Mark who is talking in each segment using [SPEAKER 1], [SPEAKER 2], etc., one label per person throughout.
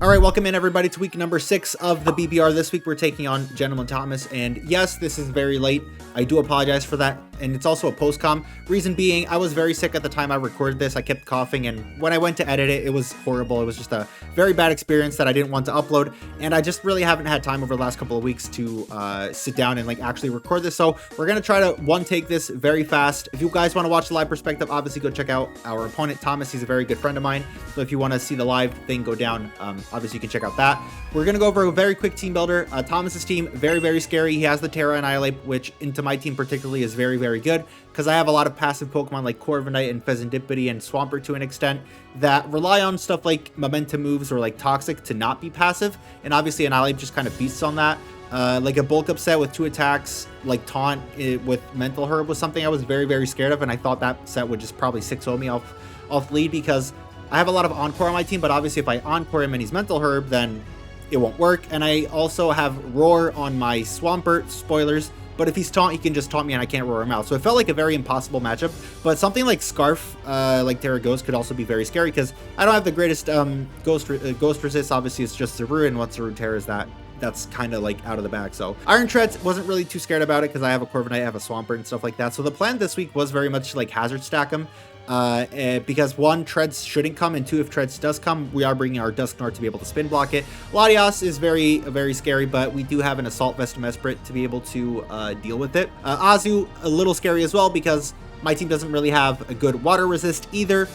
[SPEAKER 1] All right, welcome in everybody to week number 6 of the BBR. This week we're taking on Gentleman Thomas, and yes, this is very late. I do apologize for that, and it's also a post-com. Reason being, I was very sick at the time I recorded this. I kept coughing, and when I went to edit it, it was horrible. It was just a very bad experience that I didn't want to upload, and I just really haven't had time over the last couple of weeks to sit down and actually record this. So we're gonna try to one-take this very fast. If you guys want to watch the live perspective, obviously go check out our opponent Thomas. He's a very good friend of mine. So if you want to see the live thing go down, obviously you can check out that. We're going to go over a very quick team builder. Thomas's team, very scary. He has the Terra Annihilate, which into my team particularly is very good because I have a lot of passive Pokemon like Corviknight and Pheasantipity and Swampert to an extent that rely on stuff like momentum moves or like Toxic to not be passive. And obviously Annihilate just kind of beasts on that. Like a bulk up set with 2 attacks, like Taunt with Mental Herb was something I was very scared of, and I thought that set would just probably 6-0 me off lead because I have a lot of Encore on my team, but obviously if I Encore him and he's Mental Herb, then it won't work. And I also have Roar on my Swampert, spoilers, but if he's Taunt, he can just taunt me and I can't roar him out. So it felt like a very impossible matchup, but something like Scarf, like Terra Ghost could also be very scary because I don't have the greatest Ghost Resist. Obviously it's just Zarude, and once Zarude Terra is that's kind of like out of the bag. So Iron Treads, wasn't really too scared about it because I have a Corviknight, I have a Swampert and stuff like that. So the plan this week was very much like hazard stack him. Because 1, Treads shouldn't come, and 2, if Treads does come, we are bringing our Dusknoir to be able to spin block it. Latias is very scary, but we do have an Assault Vest Mesprit to be able to deal with it. Azu, a little scary as well because my team doesn't really have a good water resist either.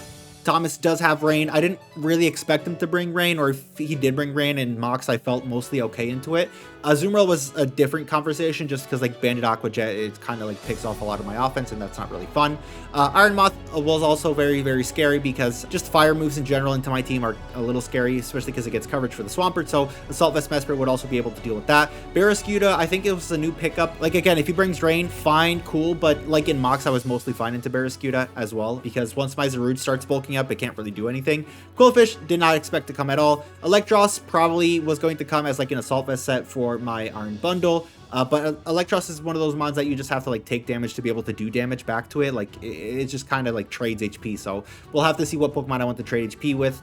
[SPEAKER 1] Thomas does have Rain. I didn't really expect him to bring Rain, or if he did bring Rain in Mox, I felt mostly okay into it. Azumarill was a different conversation just because like Bandit Aqua Jet, it kind of like picks off a lot of my offense, and that's not really fun. Iron Moth was also very scary because just fire moves in general into my team are a little scary, especially because it gets coverage for the Swampert. So Assault Vest Mesprit would also be able to deal with that. Barraskewda, I think it was a new pickup. Like again, if he brings Rain, fine, cool, but like in Mox, I was mostly fine into Barraskewda as well because once my Zarude starts bulking up, it can't really do anything. Quillfish did not expect to come at all. Electros probably was going to come as like an Assault Vest set for my Iron Bundle. But Electros is one of those mons that you just have to like take damage to be able to do damage back to it. Like it just kind of like trades HP. So we'll have to see what Pokemon I want to trade HP with.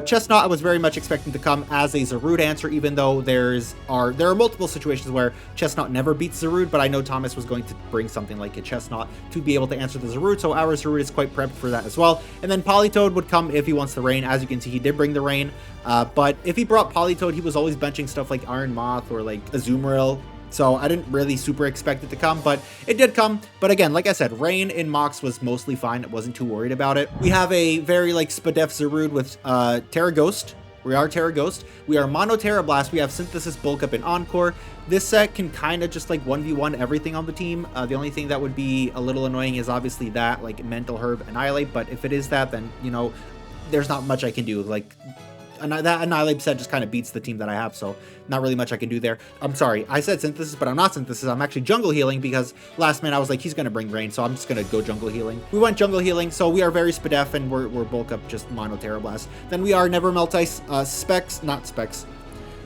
[SPEAKER 1] Chestnut, I was very much expecting to come as a Zarude answer, even though there are multiple situations where Chestnut never beats Zarude, but I know Thomas was going to bring something like a Chestnut to be able to answer the Zarude. So our Zarude is quite prepped for that as well. And then Politoed would come if he wants the Rain. As you can see, he did bring the Rain. But if he brought Politoed, he was always benching stuff like Iron Moth or like Azumarill. So I didn't really super expect it to come, but it did come. But again, like I said, Rain in Mox was mostly fine. I wasn't too worried about it. We have a very like Spadef Zarude with Terra Ghost. We are Terra Ghost. We are Mono Terra Blast. We have Synthesis, Bulk Up, and Encore. This set can kind of just like 1v1 everything on the team. The only thing that would be a little annoying is obviously that like Mental Herb Annihilate. But if it is that, then you know, there's not much I can do. Like that Annihilate set just kind of beats the team that I have, so not really much I can do there. I'm sorry, I said Synthesis, but I'm not Synthesis. I'm actually Jungle Healing because last man I was like, he's going to bring Rain, so I'm just going to go Jungle Healing. We went Jungle Healing, so we are very Spadef, and we're bulk up just Mono Terra Blast. Then we are Never Melt Ice,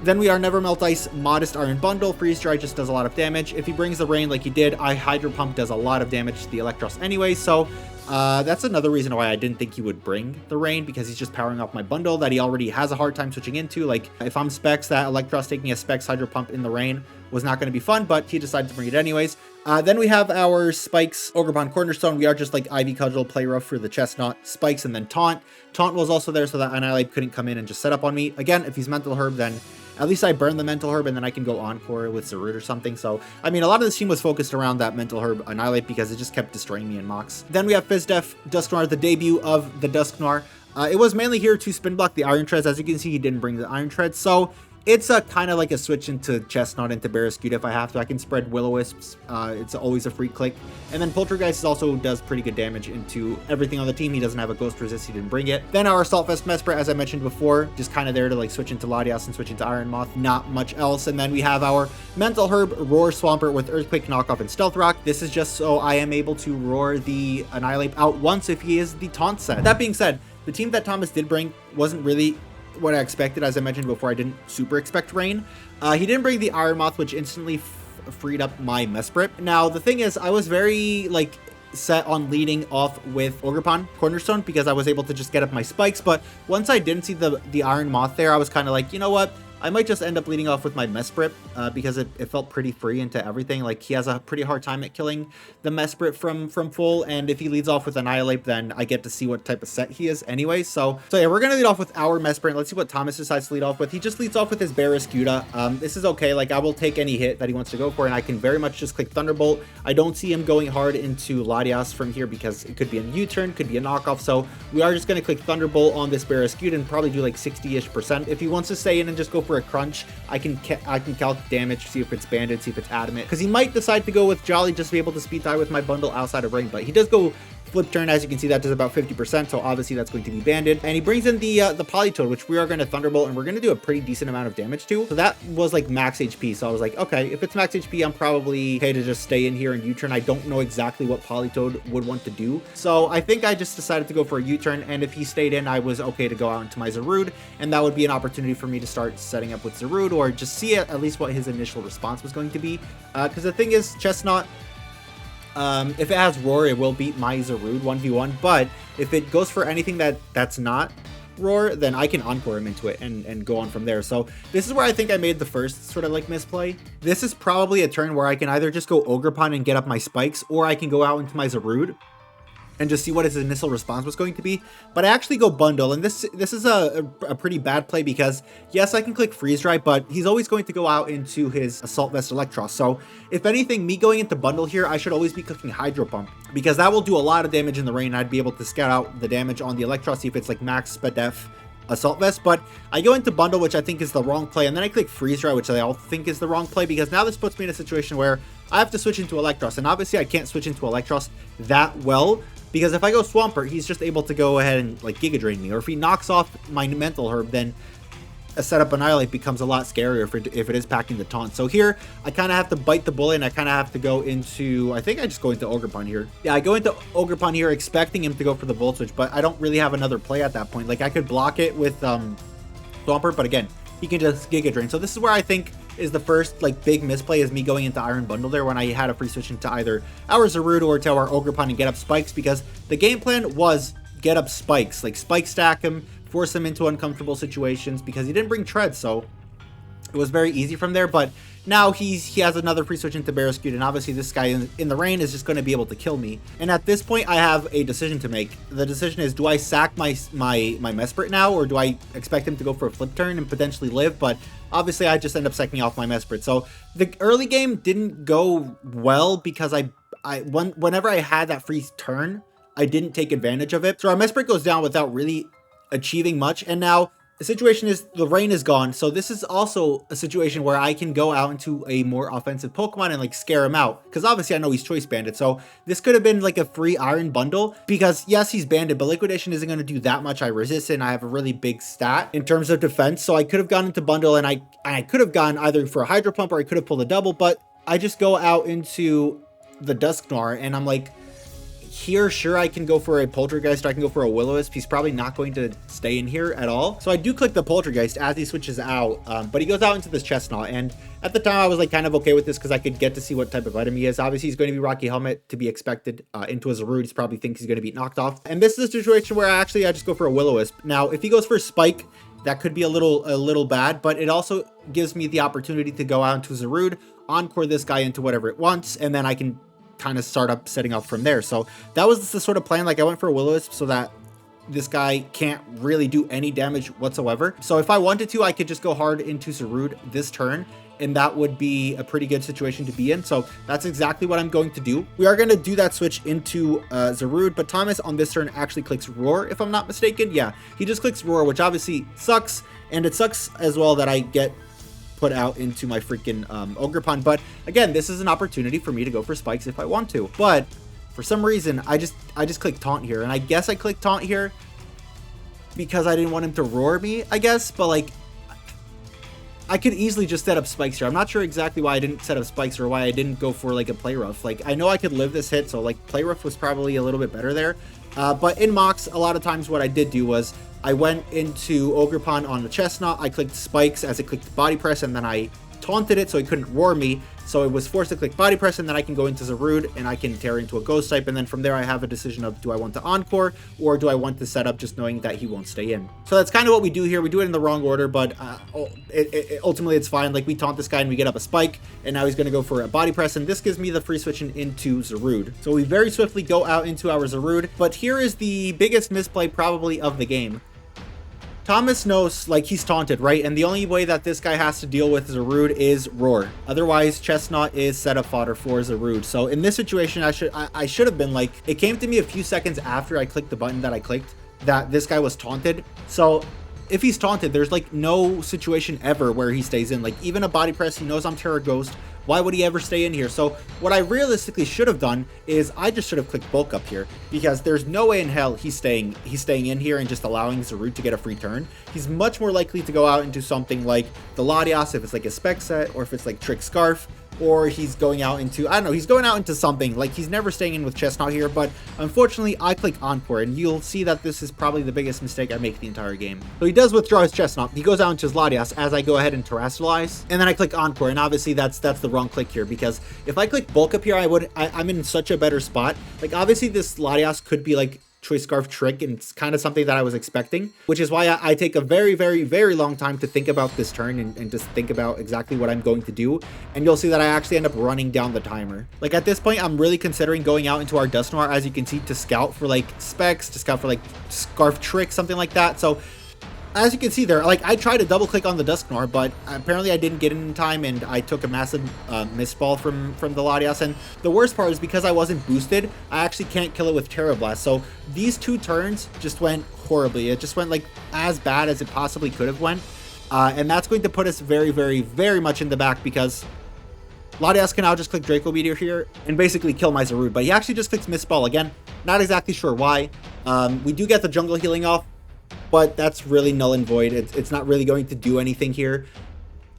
[SPEAKER 1] Then we are Never Melt Ice, Modest Iron Bundle. Freeze Dry just does a lot of damage. If he brings the Rain like he did, Hydro Pump does a lot of damage to the Electros anyway, so that's another reason why I didn't think he would bring the Rain, because he's just powering up my bundle that he already has a hard time switching into. Like, if I'm Specs, that Electros taking a Specs Hydro Pump in the Rain was not going to be fun, but he decided to bring it anyways. Then we have our Spikes, Ogrepon Cornerstone. We are just like Ivy Cudgel, Play Rough for the Chestnut, Spikes, and then Taunt. Taunt was also there so that Annihilate couldn't come in and just set up on me. Again, if he's Mental Herb, then at least I burn the Mental Herb and then I can go Encore with Zarude or something. So, I mean, a lot of this team was focused around that Mental Herb Annihilate because it just kept destroying me in Mox. Then we have Fizdef Dusknoir, the debut of the Dusknoir. It was mainly here to spin block the Iron Treads. As you can see, he didn't bring the Iron Treads. So, it's a kind of like a switch into Chestnut into Barraskewda if I have to. I can spread Will-O-Wisps. It's always a free click. And then Poltergeist also does pretty good damage into everything on the team. He doesn't have a Ghost Resist. He didn't bring it. Then our Assault Vest Mesprit, as I mentioned before, just kind of there to like switch into Latias and switch into Iron Moth. Not much else. And then we have our Mental Herb Roar Swampert with Earthquake, Knockoff, and Stealth Rock. This is just so I am able to roar the Annihilate out once if he is the taunt set. That being said, the team that Thomas did bring wasn't really what I expected. As I mentioned before, I didn't super expect Rain. He didn't bring the Iron Moth, which instantly freed up my Mesprit. Now, the thing is, I was very, like, set on leading off with Ogrepon Cornerstone because I was able to just get up my spikes. But once I didn't see the Iron Moth there, I was kind of like, you know what? I might just end up leading off with my Mesprit because it felt pretty free into everything. Like, he has a pretty hard time at killing the Mesprit from full, and if he leads off with Annihilate, then I get to see what type of set he is anyway. So yeah, we're going to lead off with our Mesprit. Let's see what Thomas decides to lead off with. He just leads off with his Barraskewda. This is okay. Like, I will take any hit that he wants to go for, and I can very much just click Thunderbolt. I don't see him going hard into Latias from here because it could be a U-turn, could be a knockoff. So we are just going to click Thunderbolt on this Barraskewda and probably do like 60-ish%. If he wants to stay in and just go for a crunch, I can calc damage, see if it's banded, see if it's adamant, because he might decide to go with Jolly just to be able to speed die with my bundle outside of ring, but he does go flip turn. As you can see, that does about 50%, so obviously that's going to be banded. And he brings in the Polytoad, which we are going to Thunderbolt, and we're going to do a pretty decent amount of damage to. So that was like max HP, so I was like, okay, if it's max HP, I'm probably okay to just stay in here and U-turn. I don't know exactly what Polytoad would want to do, so I think I just decided to go for a U-turn, and if he stayed in, I was okay to go out into my Zarude, and that would be an opportunity for me to start setting up with Zarude, or just see at least what his initial response was going to be. Because the thing is, Chestnut, if it has Roar, it will beat my Zarude 1v1, but if it goes for anything that's not Roar, then I can Encore him into it and go on from there. So this is where I think I made the first sort of like misplay. This is probably a turn where I can either just go Ogrepon and get up my spikes, or I can go out into my Zarude and just see what his initial response was going to be. But I actually go bundle, and this is a pretty bad play because, yes, I can click Freeze Dry, but he's always going to go out into his Assault Vest Electros. So if anything, me going into bundle here, I should always be clicking Hydro Pump, because that will do a lot of damage in the rain. I'd be able to scout out the damage on the Electros, see if it's like max Spadef Assault Vest. But I go into bundle, which I think is the wrong play, and then I click Freeze Dry, which I all think is the wrong play, because now this puts me in a situation where I have to switch into Electros, and obviously I can't switch into Electros that well, because if I go Swampert, he's just able to go ahead and like Giga Drain me, or if he knocks off my Mental Herb, then a setup Annihilate becomes a lot scarier if it is packing the taunt. So here, I kind of have to bite the bullet, and I kind of have to go into, I think I just go into Ogrepon here. Yeah, I go into Ogrepon here expecting him to go for the Volt Switch, but I don't really have another play at that point. Like, I could block it with Swampert, but again, he can just Giga Drain. So this is where I think is the first like big misplay, is me going into Iron Bundle there when I had a free switch into either our Zarude or to our Ogrepon and get up spikes, because the game plan was get up spikes, like spike stack him, force him into uncomfortable situations, because he didn't bring tread, so it was very easy from there. But now he has another free switch into Barraskewda, and obviously this guy in the rain is just going to be able to kill me. And at this point, I have a decision to make. The decision is, do I sack my Mesprit now, or do I expect him to go for a flip turn and potentially live? But obviously, I just end up sacking off my Mesprit. So the early game didn't go well because whenever I had that free turn, I didn't take advantage of it. So our Mesprit goes down without really achieving much, and now the situation is the rain is gone, so this is also a situation where I can go out into a more offensive Pokemon and like scare him out, because obviously I know he's choice banded. So this could have been like a free Iron Bundle, because yes, he's banded, but Liquidation isn't going to do that much. I resist it, and I have a really big stat in terms of defense, so I could have gone into bundle, and I could have gone either for a Hydro Pump, or I could have pulled a double, but I just go out into the Dusknoir, and I'm like, here, sure, I can go for a Poltergeist, or I can go for a Will-O-Wisp. He's probably not going to stay in here at all. So I do click the Poltergeist as he switches out, but he goes out into this Chestnut. And at the time, I was like kind of okay with this because I could get to see what type of item he is. Obviously, he's going to be Rocky Helmet to be expected into his Zarude. He probably thinks he's going to be knocked off. And this is a situation where I just go for a Will-O-Wisp. Now, if he goes for a Spike, that could be a little bad, but it also gives me the opportunity to go out into Zarude, Encore this guy into whatever it wants, and then I can kind of start up setting up from there. So that was the sort of plan. Like, I went for a Will-O-Wisp so that this guy can't really do any damage whatsoever. So if I wanted to, I could just go hard into Zarude this turn, and that would be a pretty good situation to be in. So that's exactly what I'm going to do. We are going to do that switch into Zarude, but Thomas on this turn actually clicks Roar, if I'm not mistaken. Yeah, he just clicks Roar, which obviously sucks, and it sucks as well that I get put out into my freaking Ogrepon. But again, this is an opportunity for me to go for spikes if I want to. But for some reason, I just clicked Taunt here, and I guess I clicked Taunt here because I didn't want him to roar me, I guess. But like, I could easily just set up spikes here. I'm not sure exactly why I didn't set up spikes, or why I didn't go for like a Play Rough. Like, I know I could live this hit, so like Play Rough was probably a little bit better there. But in mocks, a lot of times what I did do was I went into Ogrepon on the Chestnut, I clicked spikes as it clicked body press, and then I taunted it so he couldn't roar me. So it was forced to click body press, and then I can go into Zarude and I can tear into a ghost type. And then from there, I have a decision of, do I want to encore or do I want to set up just knowing that he won't stay in? So that's kind of what we do here. We do it in the wrong order, but ultimately it's fine. Like, we taunt this guy and we get up a spike, and now he's going to go for a body press. And this gives me the free switching into Zarude. So we very swiftly go out into our Zarude. But here is the biggest misplay probably of the game. Thomas knows, like, he's taunted, right? And the only way that this guy has to deal with Zarude is roar. Otherwise, Chestnut is setup fodder for Zarude. So in this situation, I should have been like, it came to me a few seconds after I clicked the button that I clicked that this guy was taunted. So if he's taunted, there's like no situation ever where he stays in. Like, even a body press, he knows I'm Terra Ghost. Why would he ever stay in here? So what I realistically should have done is I just should have clicked bulk up here, because there's no way in hell he's staying in here and just allowing Zarude to get a free turn. He's much more likely to go out into something like the Latias if it's like a spec set, or if it's like Trick Scarf, or he's going out into, I don't know, he's going out into something. Like, he's never staying in with Chestnut here, but unfortunately I click Encore, and you'll see that this is probably the biggest mistake I make the entire game. So he does withdraw his Chestnut, he goes out into his Latias as I go ahead and Terrestrialize, and then I click Encore, and obviously that's the wrong click here, because if I click Bulk up here, I'm in such a better spot. Like, obviously this Latias could be like Choice Scarf Trick, and it's kind of something that I was expecting, which is why I take a very, very, very long time to think about this turn and just think about exactly what I'm going to do. And you'll see that I actually end up running down the timer. Like, at this point, I'm really considering going out into our Dusknoir, as you can see, to scout for like specs, to scout for like Scarf Trick, something like that. So as you can see there, like, I tried to double click on the Dusknoir, but apparently I didn't get in time, and I took a massive misball from the Latias. And the worst part is, because I wasn't boosted, I actually can't kill it with Terra Blast. So these two turns just went horribly. It just went like as bad as it possibly could have went. And that's going to put us very, very, very much in the back, because Latias can now just click Draco Meteor here and basically kill my Zarude. But he actually just clicks Misball again. Not exactly sure why. We do get the jungle healing off, but that's really null and void. It's not really going to do anything here.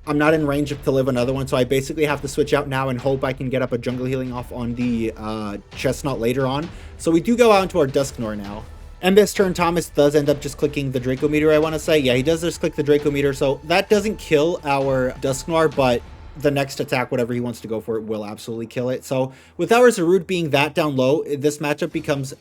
[SPEAKER 1] I'm not in range to live another one, so I basically have to switch out now and hope I can get up a jungle healing off on the Chestnut later on. So we do go out into our Dusknoir now. And this turn, Thomas does end up just clicking the Draco Meteor, I want to say. Yeah, he does just click the Draco Meteor, so that doesn't kill our Dusknoir, but the next attack, whatever he wants to go for, it will absolutely kill it. So with our Zarude being that down low, this matchup becomes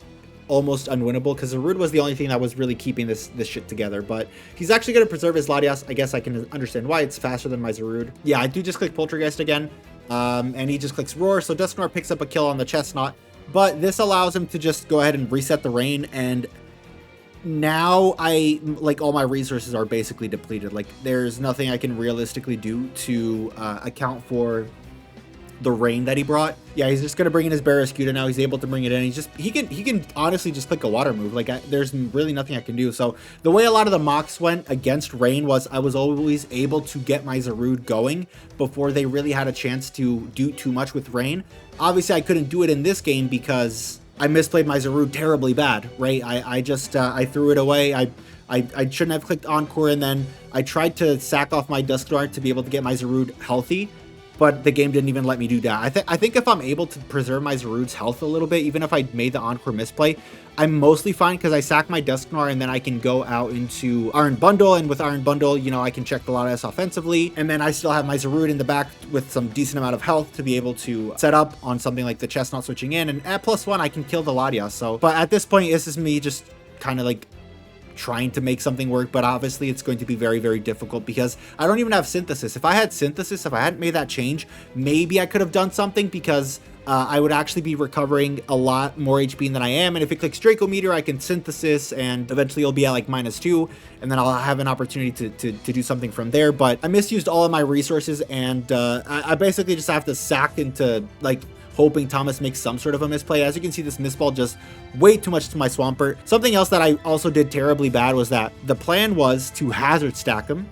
[SPEAKER 1] almost unwinnable, because Zarude was the only thing that was really keeping this shit together. But he's actually going to preserve his Latias. I guess I can understand why. It's faster than my Zarude. Yeah, I do just click Poltergeist again, and he just clicks Roar, so Dusknoir picks up a kill on the Chestnut, but this allows him to just go ahead and reset the rain. And now all my resources are basically depleted. Like, there's nothing I can realistically do to account for the rain that he brought. Yeah, he's just gonna bring in his Barraskewda now. He's able to bring it in. He can honestly just click a water move. Like, there's really nothing I can do. So the way a lot of the mocks went against rain was I was always able to get my Zarude going before they really had a chance to do too much with rain. Obviously, I couldn't do it in this game because I misplayed my Zarude terribly bad, right? I just I threw it away. I shouldn't have clicked Encore, and then I tried to sack off my Dusknoir to be able to get my Zarude healthy, but the game didn't even let me do that. I think if I'm able to preserve my Zarude's health a little bit, even if I made the Encore misplay, I'm mostly fine, because I sack my Dusknoir and then I can go out into Iron Bundle, and with Iron Bundle, you know, I can check the Latias offensively, and then I still have my Zarude in the back with some decent amount of health to be able to set up on something like the Chestnut switching in, and at +1 I can kill the Latias. So, but at this point, this is me just kind of like trying to make something work, but obviously it's going to be very, very difficult, because I don't even have Synthesis. If I had Synthesis, if I hadn't made that change, maybe I could have done something, because I would actually be recovering a lot more HP than I am. And if it clicks Draco Meteor, I can Synthesis, and eventually it'll be at like -2, and then I'll have an opportunity to do something from there. But I misused all of my resources, and I basically just have to sack into like hoping Thomas makes some sort of a misplay. As you can see, this misball just way too much to my Swampert. Something else that I also did terribly bad was that the plan was to hazard stack him,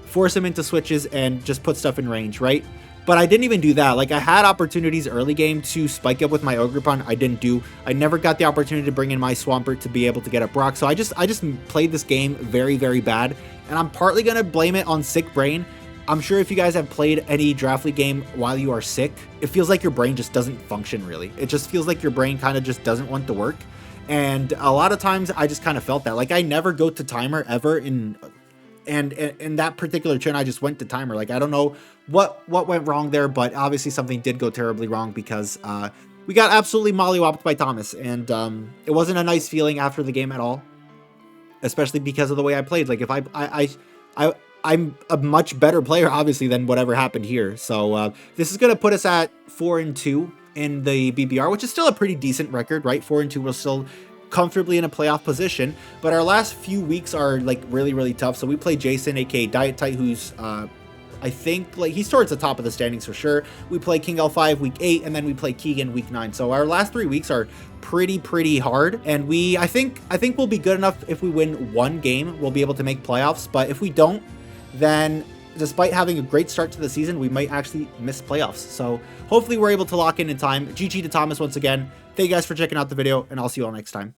[SPEAKER 1] force him into switches, and just put stuff in range, right? But I didn't even do that. Like, I had opportunities early game to spike up with my Ogerpon. I didn't do. I never got the opportunity to bring in my Swampert to be able to get a Brock. So I just played this game very, very bad. And I'm partly going to blame it on sick brain. I'm sure if you guys have played any Draft League game while you are sick, it feels like your brain just doesn't function really. It just feels like your brain kind of just doesn't want to work. And a lot of times I just kind of felt that. Like, I never go to timer ever in And in that particular turn, I just went to timer. Like, I don't know what went wrong there, but obviously something did go terribly wrong because we got absolutely mollywopped by Thomas, and it wasn't a nice feeling after the game at all, especially because of the way I played. Like, if I'm a much better player, obviously, than whatever happened here. So this is gonna put us at 4-2 in the BBR, which is still a pretty decent record, right? 4-2, we're still comfortably in a playoff position, but our last few weeks are like really tough. So we play Jason, aka Diet Tight, who's I think like he's towards the top of the standings for sure. We play King L5 week 8, and then we play Keegan week 9. So our last 3 weeks are pretty hard, and I think we'll be good enough. If we win one game, we'll be able to make playoffs, but if we don't, then despite having a great start to the season, we might actually miss playoffs. So hopefully we're able to lock in time. GG to Thomas once again. Thank you guys for checking out the video, and I'll see you all next time.